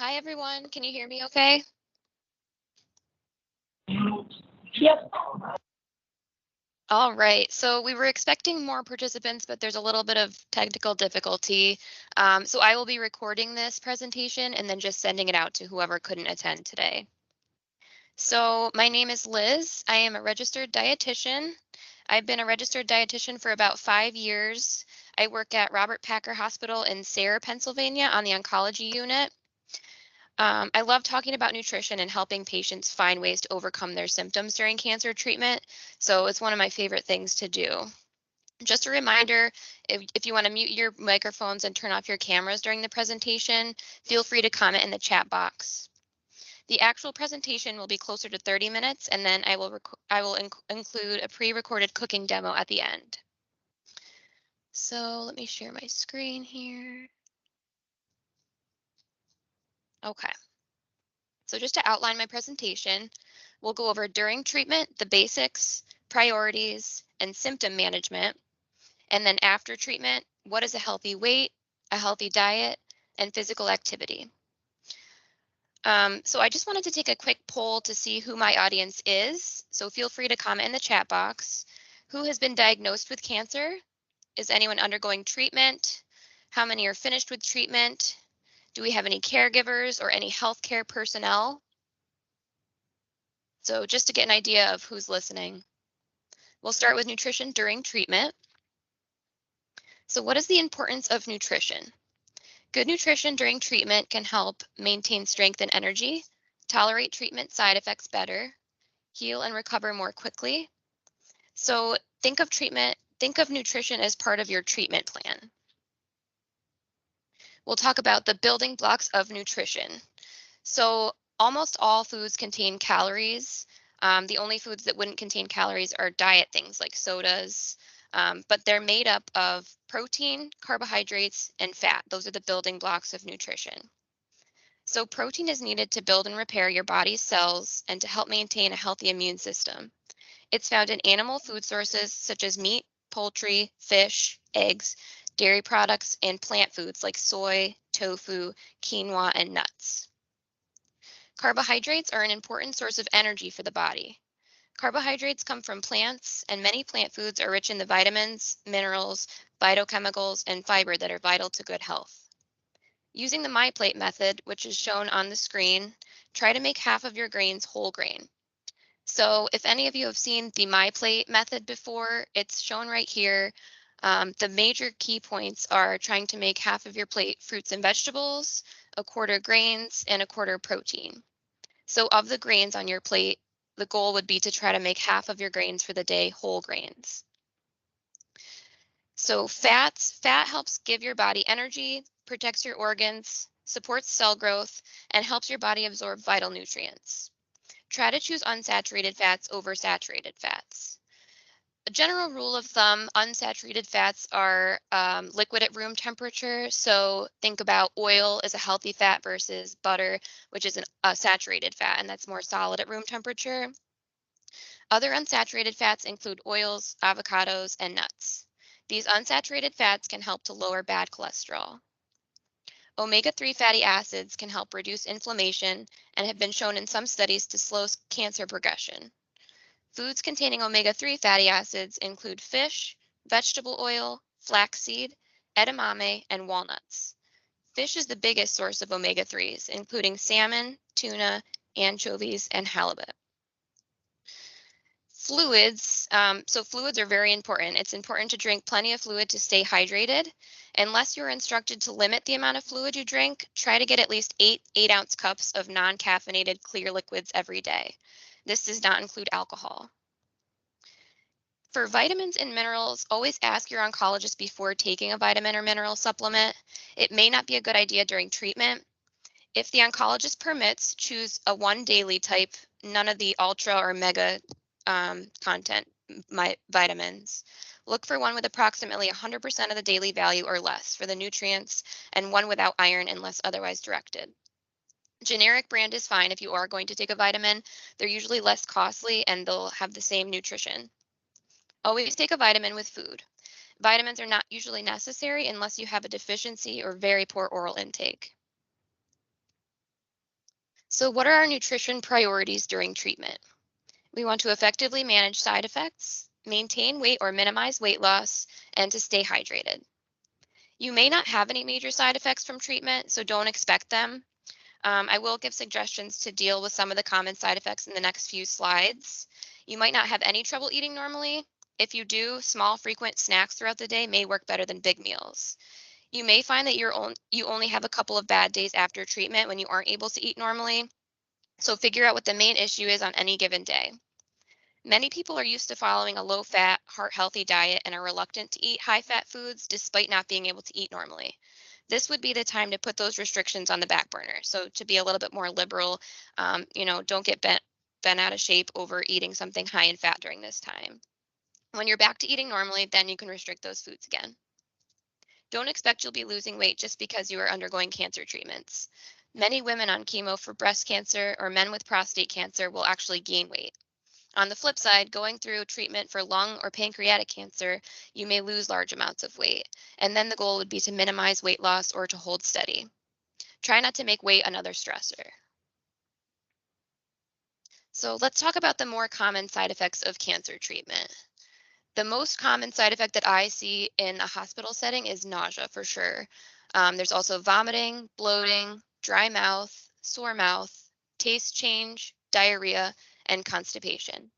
Hi, everyone. Can you hear me okay? Yep. All right. So we were expecting more participants, but there's a little bit of technical difficulty. So I will be recording this presentation and then just sending it out to whoever couldn't attend today. So my name is Liz. I am a registered dietitian. I've been a registered dietitian for about 5 years. I work at Robert Packer Hospital in Sayre, Pennsylvania on the oncology unit. I love talking about nutrition and helping patients find ways to overcome their symptoms during cancer treatment. So it's one of my favorite things to do. Just a reminder, if you want to mute your microphones and turn off your cameras during the presentation, feel free to comment in the chat box. The actual presentation will be closer to 30 minutes, and then I will include a pre-recorded cooking demo at the end. So let me share my screen here. Okay. So just to outline my presentation, we'll go over during treatment, the basics, priorities, and symptom management. And then after treatment, what is a healthy weight, a healthy diet, and physical activity. So I just wanted to take a quick poll to see who my audience is. So feel free to comment in the chat box. Who has been diagnosed with cancer? Is anyone undergoing treatment? How many are finished with treatment? Do we have any caregivers or any healthcare personnel? So just to get an idea of who's listening. We'll start with nutrition during treatment. So what is the importance of nutrition? Good nutrition during treatment can help maintain strength and energy, tolerate treatment side effects better, heal and recover more quickly. So think of nutrition as part of your treatment plan. We'll talk about the building blocks of nutrition. So almost all foods contain calories. The only foods that wouldn't contain calories are diet things like sodas, but they're made up of protein, carbohydrates, and fat. Those are the building blocks of nutrition. So protein is needed to build and repair your body's cells and to help maintain a healthy immune system. It's found in animal food sources such as meat, poultry, fish, eggs, dairy products, and plant foods like soy, tofu, quinoa, and nuts. Carbohydrates are an important source of energy for the body. Carbohydrates come from plants, and many plant foods are rich in the vitamins, minerals, phytochemicals, and fiber that are vital to good health. Using the MyPlate method, which is shown on the screen, try to make half of your grains whole grain. So if any of you have seen the MyPlate method before, it's shown right here. The major key points are trying to make half of your plate fruits and vegetables, a quarter grains, and a quarter protein. So of the grains on your plate, the goal would be to try to make half of your grains for the day whole grains. So fat helps give your body energy, protects your organs, supports cell growth, and helps your body absorb vital nutrients. Try to choose unsaturated fats over saturated fats. A general rule of thumb, unsaturated fats are liquid at room temperature. So think about oil as a healthy fat versus butter, which is a saturated fat, and that's more solid at room temperature. Other unsaturated fats include oils, avocados, and nuts. These unsaturated fats can help to lower bad cholesterol. Omega-3 fatty acids can help reduce inflammation and have been shown in some studies to slow cancer progression. Foods containing omega-3 fatty acids include fish, vegetable oil, flaxseed, edamame, and walnuts. Fish is the biggest source of omega-3s, including salmon, tuna, anchovies, and halibut. Fluids, so fluids are very important. It's important to drink plenty of fluid to stay hydrated. Unless you're instructed to limit the amount of fluid you drink, try to get at least 8-ounce cups of non-caffeinated clear liquids every day. This does not include alcohol. For vitamins and minerals, always ask your oncologist before taking a vitamin or mineral supplement. It may not be a good idea during treatment. If the oncologist permits, choose a 1 daily type, none of the ultra or mega content vitamins. Look for one with approximately 100% of the daily value or less for the nutrients, and one without iron unless otherwise directed. Generic brand is fine if you are going to take a vitamin. They're usually less costly and they'll have the same nutrition. Always take a vitamin with food. Vitamins are not usually necessary unless you have a deficiency or very poor oral intake. So, what are our nutrition priorities during treatment? We want to effectively manage side effects, maintain weight or minimize weight loss, and to stay hydrated. You may not have any major side effects from treatment, so don't expect them. I will give suggestions to deal with some of the common side effects in the next few slides. You might not have any trouble eating normally. If you do, small, frequent snacks throughout the day may work better than big meals. You may find that you only have a couple of bad days after treatment when you aren't able to eat normally. So figure out what the main issue is on any given day. Many people are used to following a low fat, heart healthy diet and are reluctant to eat high fat foods despite not being able to eat normally. This would be the time to put those restrictions on the back burner. So to be a little bit more liberal, don't get bent out of shape over eating something high in fat during this time. When you're back to eating normally, then you can restrict those foods again. Don't expect you'll be losing weight just because you are undergoing cancer treatments. Many women on chemo for breast cancer or men with prostate cancer will actually gain weight. On the flip side, going through treatment for lung or pancreatic cancer, you may lose large amounts of weight. And then the goal would be to minimize weight loss or to hold steady. Try not to make weight another stressor. So let's talk about the more common side effects of cancer treatment. The most common side effect that I see in a hospital setting is nausea for sure. There's also vomiting, bloating, dry mouth, sore mouth, taste change, diarrhea, and constipation.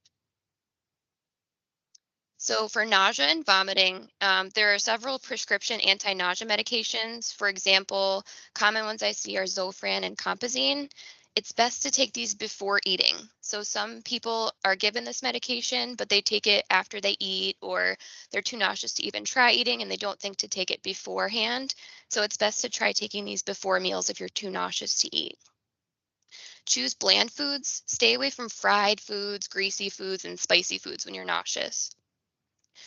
So for nausea and vomiting, there are several prescription anti-nausea medications. For example, common ones I see are Zofran and Compazine. It's best to take these before eating. So some people are given this medication, but they take it after they eat, or they're too nauseous to even try eating and they don't think to take it beforehand. So it's best to try taking these before meals if you're too nauseous to eat. Choose bland foods. Stay away from fried foods, greasy foods, and spicy foods when you're nauseous.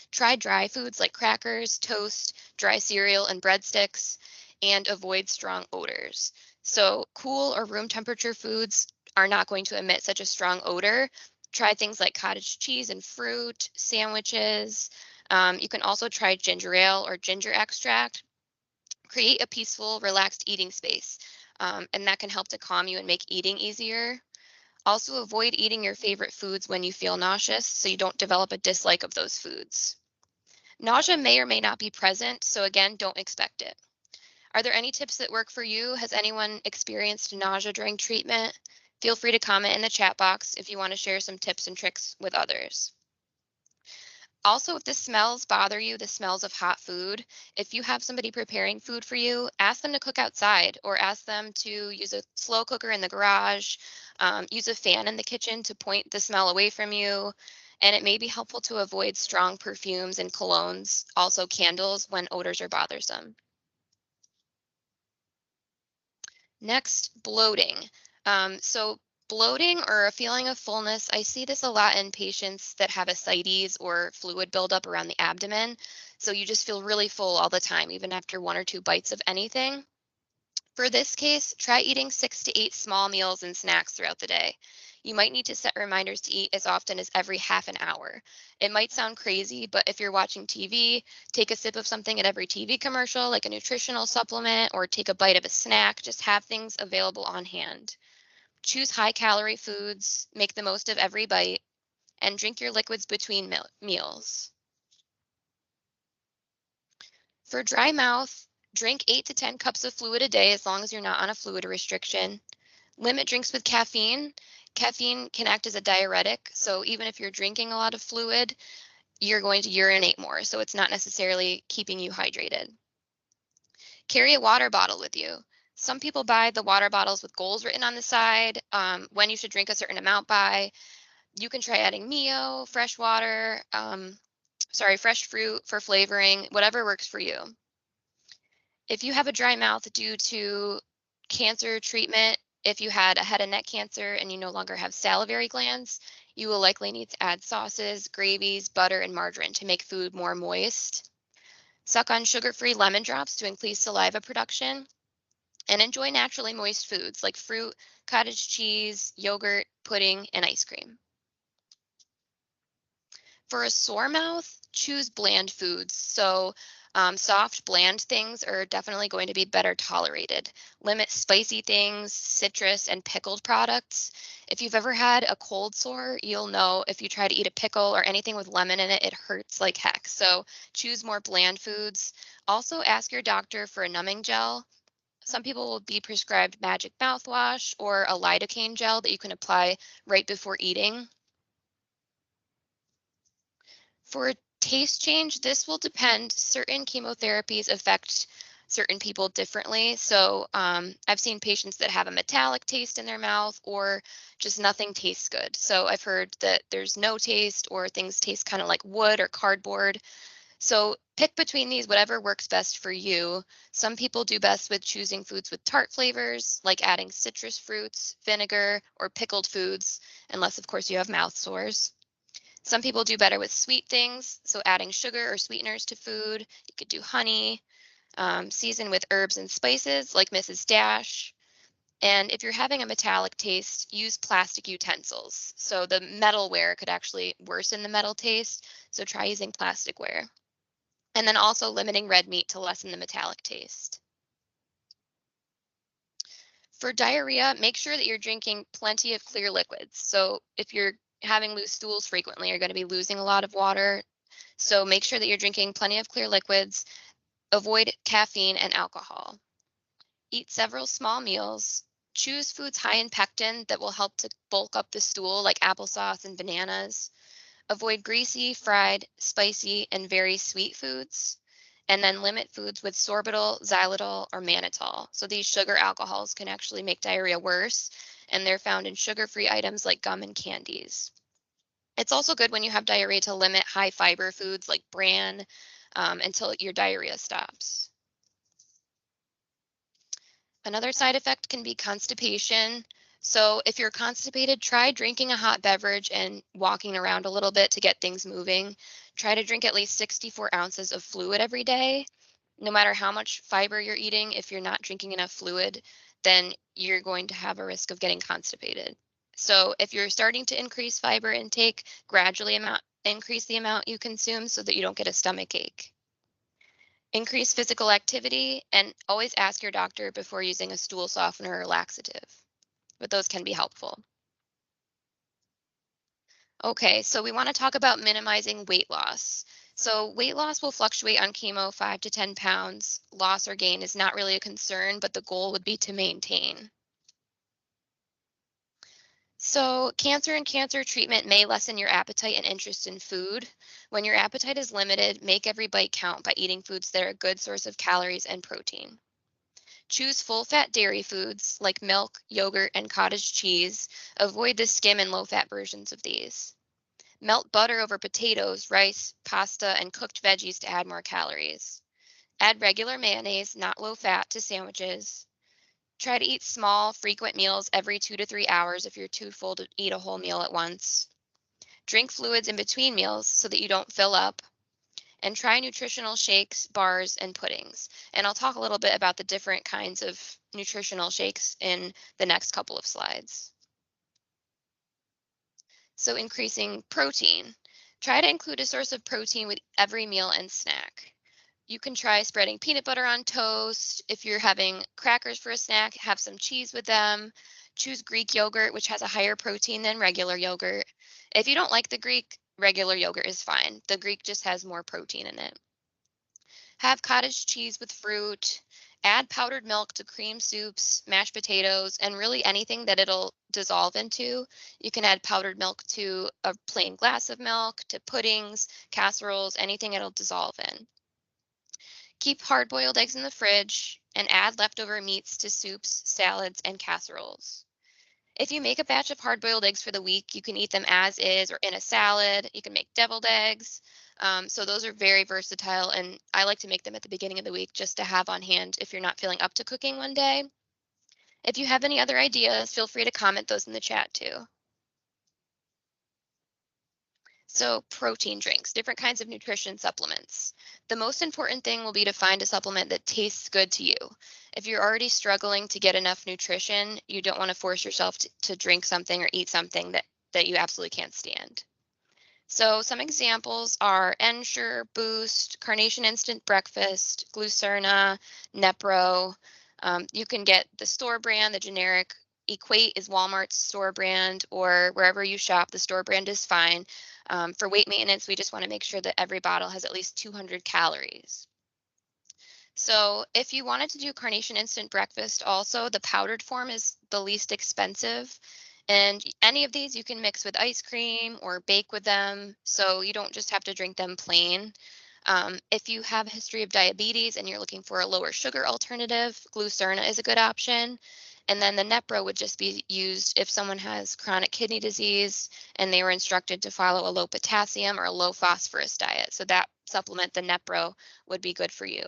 Try dry foods like crackers, toast, dry cereal, and breadsticks, and avoid strong odors. So, cool or room temperature foods are not going to emit such a strong odor. Try things like cottage cheese and fruit, sandwiches. You can also try ginger ale or ginger extract. Create a peaceful, relaxed eating space, and that can help to calm you and make eating easier. Also, avoid eating your favorite foods when you feel nauseous so you don't develop a dislike of those foods. Nausea may or may not be present, so again, don't expect it. Are there any tips that work for you? Has anyone experienced nausea during treatment? Feel free to comment in the chat box if you want to share some tips and tricks with others. Also, if the smells bother you, the smells of hot food, if you have somebody preparing food for you, ask them to cook outside or ask them to use a slow cooker in the garage, use a fan in the kitchen to point the smell away from you. And it may be helpful to avoid strong perfumes and colognes, also candles when odors are bothersome. Next, bloating. So bloating or a feeling of fullness, I see this a lot in patients that have ascites or fluid buildup around the abdomen. So you just feel really full all the time, even after one or two bites of anything. For this case, try eating 6 to 8 small meals and snacks throughout the day. You might need to set reminders to eat as often as every half an hour. It might sound crazy, but if you're watching TV, take a sip of something at every TV commercial, like a nutritional supplement, or take a bite of a snack. Just have things available on hand. Choose high calorie foods, make the most of every bite, and drink your liquids between meals. For dry mouth, drink 8 to 10 cups of fluid a day as long as you're not on a fluid restriction. Limit drinks with caffeine. Caffeine can act as a diuretic, so even if you're drinking a lot of fluid, you're going to urinate more, so it's not necessarily keeping you hydrated. Carry a water bottle with you. Some people buy the water bottles with goals written on the side, when you should drink a certain amount by. You can try adding Mio, fresh water, fresh fruit for flavoring, whatever works for you. If you have a dry mouth due to cancer treatment, if you had a head and neck cancer and you no longer have salivary glands, you will likely need to add sauces, gravies, butter, and margarine to make food more moist. Suck on sugar-free lemon drops to increase saliva production, and enjoy naturally moist foods like fruit, cottage cheese, yogurt, pudding, and ice cream. For a sore mouth, choose bland foods. So Soft, bland things are definitely going to be better tolerated. Limit spicy things, citrus, and pickled products. If you've ever had a cold sore, you'll know if you try to eat a pickle or anything with lemon in it, it hurts like heck. So choose more bland foods. Also, ask your doctor for a numbing gel. Some people will be prescribed magic mouthwash or a lidocaine gel that you can apply right before eating. For a taste change, this will depend. Certain chemotherapies affect certain people differently. So I've seen patients that have a metallic taste in their mouth or just nothing tastes good. So I've heard that there's no taste or things taste kind of like wood or cardboard. So pick between these, whatever works best for you. Some people do best with choosing foods with tart flavors, like adding citrus fruits, vinegar, or pickled foods, unless, of course, you have mouth sores. Some people do better with sweet things, so adding sugar or sweeteners to food. You could do honey, season with herbs and spices like Mrs. Dash. And if you're having a metallic taste, use plastic utensils. So the metalware could actually worsen the metal taste, so try using plasticware. And then also limiting red meat to lessen the metallic taste. For diarrhea, make sure that you're drinking plenty of clear liquids. So if you're having loose stools frequently, you're going to be losing a lot of water. So make sure that you're drinking plenty of clear liquids. Avoid caffeine and alcohol. Eat several small meals. Choose foods high in pectin that will help to bulk up the stool, like applesauce and bananas. Avoid greasy, fried, spicy, and very sweet foods. And then limit foods with sorbitol, xylitol, or mannitol. So these sugar alcohols can actually make diarrhea worse, and they're found in sugar-free items like gum and candies. It's also good when you have diarrhea to limit high fiber foods like bran until your diarrhea stops. Another side effect can be constipation. So if you're constipated, try drinking a hot beverage and walking around a little bit to get things moving. Try to drink at least 64 ounces of fluid every day. No matter how much fiber you're eating, if you're not drinking enough fluid, then you're going to have a risk of getting constipated. So if you're starting to increase fiber intake, increase the amount you consume so that you don't get a stomach ache. Increase physical activity and always ask your doctor before using a stool softener or laxative, but those can be helpful. Okay, so we want to talk about minimizing weight loss. So weight loss will fluctuate on chemo 5 to 10 pounds. Loss or gain is not really a concern, but the goal would be to maintain. So cancer and cancer treatment may lessen your appetite and interest in food. When your appetite is limited, make every bite count by eating foods that are a good source of calories and protein. Choose full-fat dairy foods like milk, yogurt, and cottage cheese. Avoid the skim and low-fat versions of these. Melt butter over potatoes, rice, pasta, and cooked veggies to add more calories. Add regular mayonnaise, not low-fat, to sandwiches. Try to eat small, frequent meals every 2 to 3 hours if you're too full to eat a whole meal at once. Drink fluids in between meals so that you don't fill up, and try nutritional shakes, bars, and puddings. And I'll talk a little bit about the different kinds of nutritional shakes in the next couple of slides. So increasing protein. Try to include a source of protein with every meal and snack. You can try spreading peanut butter on toast. If you're having crackers for a snack, have some cheese with them. Choose Greek yogurt, which has a higher protein than regular yogurt. If you don't like the Greek, regular yogurt is fine. The Greek just has more protein in it. Have cottage cheese with fruit. Add powdered milk to cream soups, mashed potatoes, and really anything that it'll dissolve into. You can add powdered milk to a plain glass of milk, to puddings, casseroles, anything it'll dissolve in. Keep hard-boiled eggs in the fridge and add leftover meats to soups, salads, and casseroles. If you make a batch of hard-boiled eggs for the week, you can eat them as is or in a salad. You can make deviled eggs. So those are very versatile, and I like to make them at the beginning of the week just to have on hand if you're not feeling up to cooking one day. If you have any other ideas, feel free to comment those in the chat too. So protein drinks, different kinds of nutrition supplements. The most important thing will be to find a supplement that tastes good to you. If you're already struggling to get enough nutrition, you don't want to force yourself to drink something or eat something that you absolutely can't stand. So some examples are Ensure, Boost, Carnation Instant Breakfast, Glucerna, Nepro. You can get the store brand, the generic. Equate is Walmart's store brand, or wherever you shop, the store brand is fine. For weight maintenance, we just want to make sure that every bottle has at least 200 calories. So if you wanted to do Carnation Instant Breakfast also, the powdered form is the least expensive. And any of these you can mix with ice cream or bake with them. So you don't just have to drink them plain. If you have a history of diabetes and you're looking for a lower sugar alternative, Glucerna is a good option. And then the Nepro would just be used if someone has chronic kidney disease and they were instructed to follow a low potassium or a low phosphorus diet. So that supplement, the Nepro, would be good for you.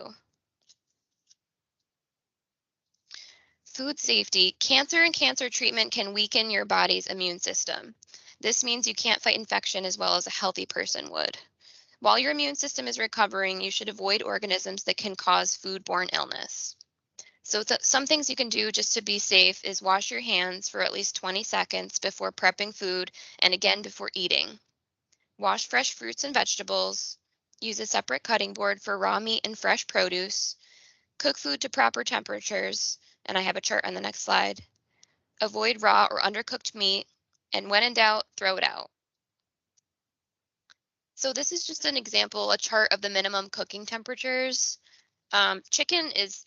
Food safety. Cancer and cancer treatment can weaken your body's immune system. This means you can't fight infection as well as a healthy person would. While your immune system is recovering, you should avoid organisms that can cause foodborne illness. So, some things you can do just to be safe is wash your hands for at least 20 seconds before prepping food and again before eating. Wash fresh fruits and vegetables. Use a separate cutting board for raw meat and fresh produce. Cook food to proper temperatures. And I have a chart on the next slide. Avoid raw or undercooked meat, and when in doubt, throw it out. So this is just an example, a chart of the minimum cooking temperatures. Chicken is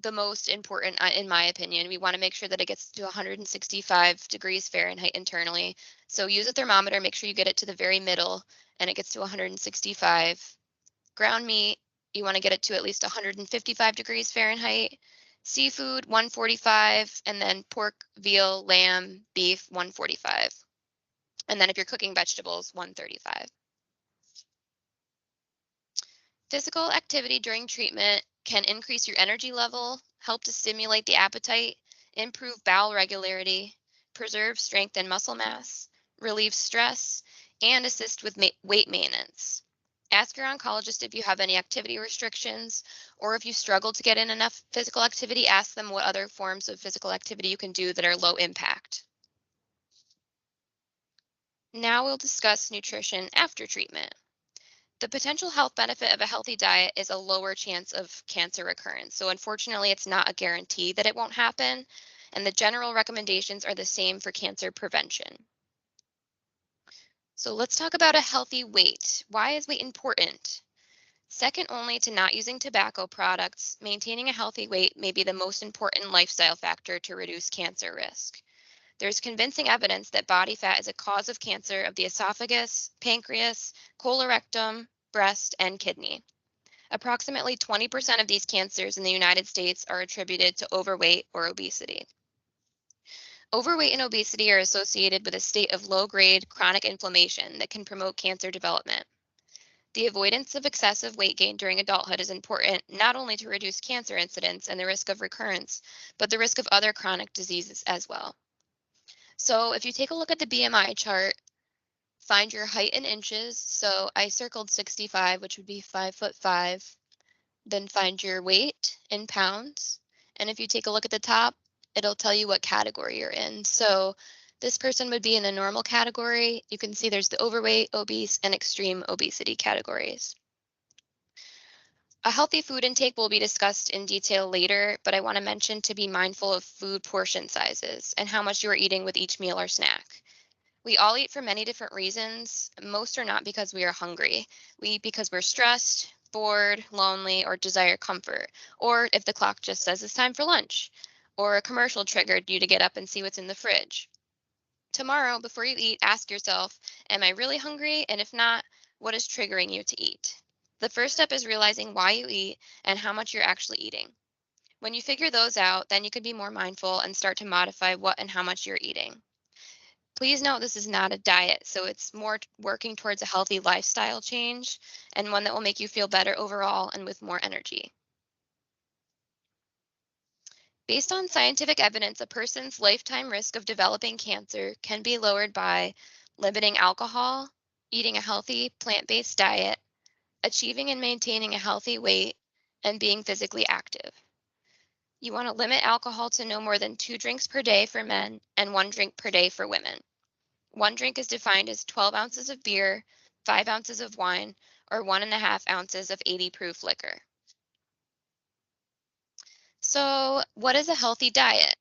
the most important, in my opinion. We want to make sure that it gets to 165 degrees Fahrenheit internally. So use a thermometer, make sure you get it to the very middle, and it gets to 165. Ground meat, you want to get it to at least 155 degrees Fahrenheit. Seafood, 145, and then pork, veal, lamb, beef, 145. And then if you're cooking vegetables, 135. Physical activity during treatment can increase your energy level, help to stimulate the appetite, improve bowel regularity, preserve strength and muscle mass, relieve stress, and assist with weight maintenance. Ask your oncologist if you have any activity restrictions, or if you struggle to get in enough physical activity, ask them what other forms of physical activity you can do that are low impact. Now we'll discuss nutrition after treatment. The potential health benefit of a healthy diet is a lower chance of cancer recurrence. So unfortunately, it's not a guarantee that it won't happen. And the general recommendations are the same for cancer prevention. So let's talk about a healthy weight. Why is weight important? Second only to not using tobacco products, maintaining a healthy weight may be the most important lifestyle factor to reduce cancer risk. There's convincing evidence that body fat is a cause of cancer of the esophagus, pancreas, colorectum, breast, and kidney. Approximately 20% of these cancers in the United States are attributed to overweight or obesity. Overweight and obesity are associated with a state of low-grade chronic inflammation that can promote cancer development. The avoidance of excessive weight gain during adulthood is important not only to reduce cancer incidence and the risk of recurrence, but the risk of other chronic diseases as well. So if you take a look at the BMI chart, find your height in inches. So I circled 65, which would be 5'5". Then find your weight in pounds. And if you take a look at the top, it'll tell you what category you're in. So this person would be in the normal category. You can see there's the overweight, obese, and extreme obesity categories. A healthy food intake will be discussed in detail later, but I want to mention to be mindful of food portion sizes and how much you are eating with each meal or snack. We all eat for many different reasons. Most are not because we are hungry. We eat because we're stressed, bored, lonely, or desire comfort, or if the clock just says it's time for lunch, or a commercial triggered you to get up and see what's in the fridge. Tomorrow, before you eat, ask yourself, am I really hungry? And if not, what is triggering you to eat? The first step is realizing why you eat and how much you're actually eating. When you figure those out, then you can be more mindful and start to modify what and how much you're eating. Please note this is not a diet, so it's more working towards a healthy lifestyle change and one that will make you feel better overall and with more energy. Based on scientific evidence, a person's lifetime risk of developing cancer can be lowered by limiting alcohol, eating a healthy plant-based diet, achieving and maintaining a healthy weight, and being physically active. You want to limit alcohol to no more than 2 drinks per day for men and 1 drink per day for women. One drink is defined as 12 ounces of beer, 5 ounces of wine, or 1.5 ounces of 80 proof liquor. So, what is a healthy diet?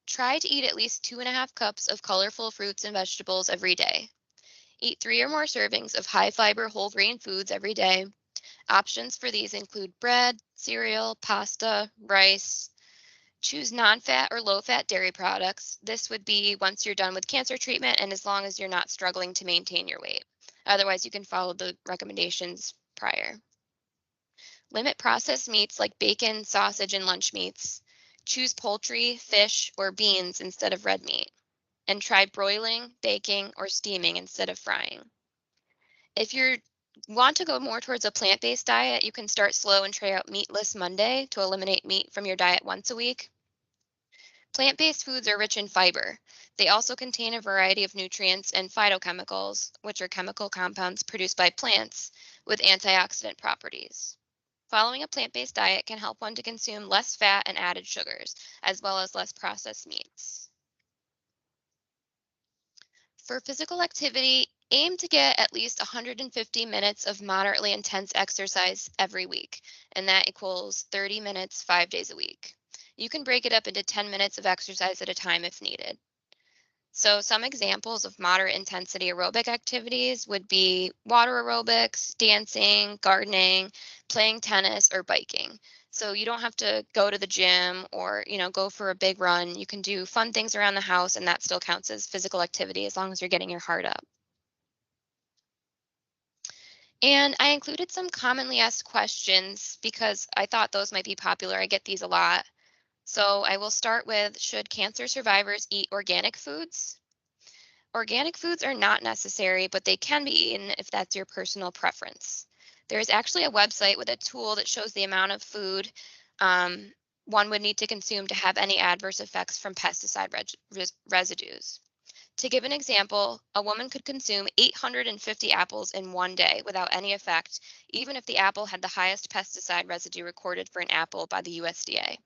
Try to eat at least 2.5 cups of colorful fruits and vegetables every day. Eat 3 or more servings of high fiber whole grain foods every day. Options for these include bread, cereal, pasta, rice. Choose non fat or low fat dairy products. This would be once you're done with cancer treatment and as long as you're not struggling to maintain your weight. Otherwise, you can follow the recommendations prior. Limit processed meats like bacon, sausage, and lunch meats. Choose poultry, fish, or beans instead of red meat. And try broiling, baking, or steaming instead of frying. If you want to go more towards a plant-based diet, you can start slow and try out Meatless Monday to eliminate meat from your diet once a week. Plant-based foods are rich in fiber. They also contain a variety of nutrients and phytochemicals, which are chemical compounds produced by plants with antioxidant properties. Following a plant-based diet can help one to consume less fat and added sugars, as well as less processed meats. For physical activity, aim to get at least 150 minutes of moderately intense exercise every week, and that equals 30 minutes 5 days a week. You can break it up into 10 minutes of exercise at a time if needed. So, some examples of moderate intensity aerobic activities would be water aerobics, dancing, gardening, playing tennis, or biking. So, you don't have to go to the gym or, go for a big run. You can do fun things around the house, and that still counts as physical activity as long as you're getting your heart up. And I included some commonly asked questions because I thought those might be popular. I get these a lot. So, I will start with, should cancer survivors eat organic foods? Organic foods are not necessary, but they can be eaten if that's your personal preference. There's actually a website with a tool that shows the amount of food um, one would need to consume to have any adverse effects from pesticide residues. To give an example, a woman could consume 850 apples in one day without any effect, even if the apple had the highest pesticide residue recorded for an apple by the USDA.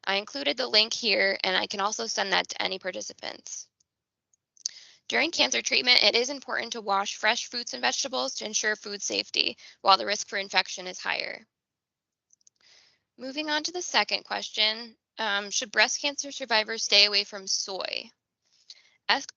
I included the link here, and I can also send that to any participants. During cancer treatment, it is important to wash fresh fruits and vegetables to ensure food safety, while the risk for infection is higher. Moving on to the second question, should breast cancer survivors stay away from soy?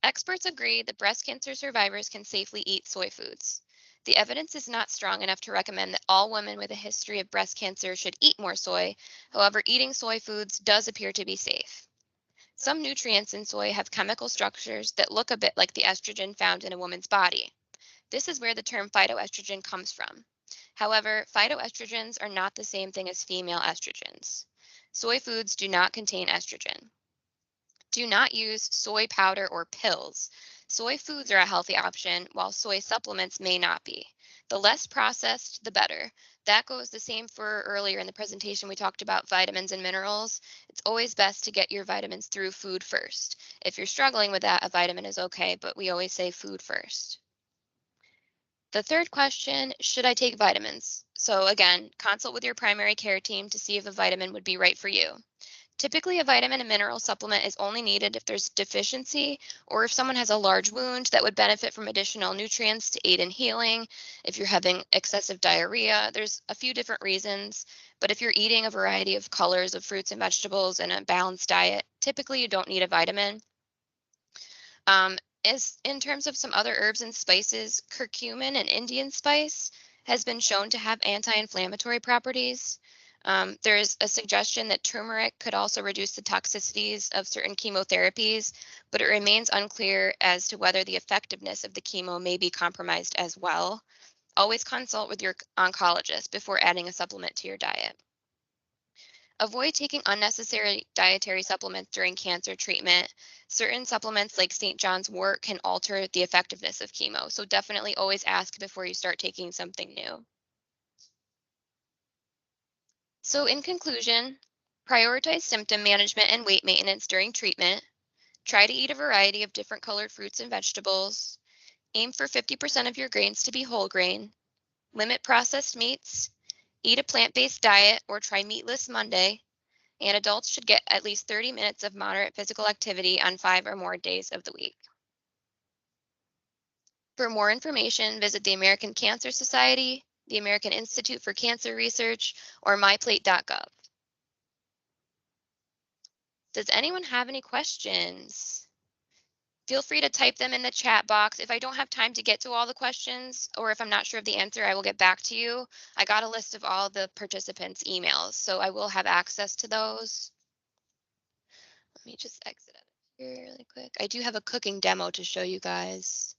Experts agree that breast cancer survivors can safely eat soy foods. The evidence is not strong enough to recommend that all women with a history of breast cancer should eat more soy. However, eating soy foods does appear to be safe. Some nutrients in soy have chemical structures that look a bit like the estrogen found in a woman's body. This is where the term phytoestrogen comes from. However, phytoestrogens are not the same thing as female estrogens. Soy foods do not contain estrogen. Do not use soy powder or pills. Soy foods are a healthy option, while soy supplements may not be. The less processed, the better. That goes the same for earlier in the presentation we talked about vitamins and minerals. It's always best to get your vitamins through food first. If you're struggling with that, a vitamin is okay, but we always say food first. The third question, should I take vitamins? So again, consult with your primary care team to see if a vitamin would be right for you. Typically, a vitamin and mineral supplement is only needed if there's deficiency or if someone has a large wound that would benefit from additional nutrients to aid in healing. If you're having excessive diarrhea, there's a few different reasons. But if you're eating a variety of colors of fruits and vegetables and a balanced diet, typically you don't need a vitamin. As in terms of some other herbs and spices, curcumin and Indian spice has been shown to have anti-inflammatory properties. There is a suggestion that turmeric could also reduce the toxicities of certain chemotherapies, but it remains unclear as to whether the effectiveness of the chemo may be compromised as well. Always consult with your oncologist before adding a supplement to your diet. Avoid taking unnecessary dietary supplements during cancer treatment. Certain supplements like St. John's wort can alter the effectiveness of chemo, so definitely always ask before you start taking something new. So in conclusion, prioritize symptom management and weight maintenance during treatment. Try to eat a variety of different colored fruits and vegetables. Aim for 50% of your grains to be whole grain. Limit processed meats. Eat a plant-based diet or try Meatless Monday. And adults should get at least 30 minutes of moderate physical activity on 5 or more days of the week. For more information, visit the American Cancer Society, the American Institute for Cancer Research, or myplate.gov. Does anyone have any questions? Feel free to type them in the chat box. If I don't have time to get to all the questions, or if I'm not sure of the answer, I will get back to you. I got a list of all the participants' emails, so I will have access to those. Let me just exit out of here really quick. I do have a cooking demo to show you guys.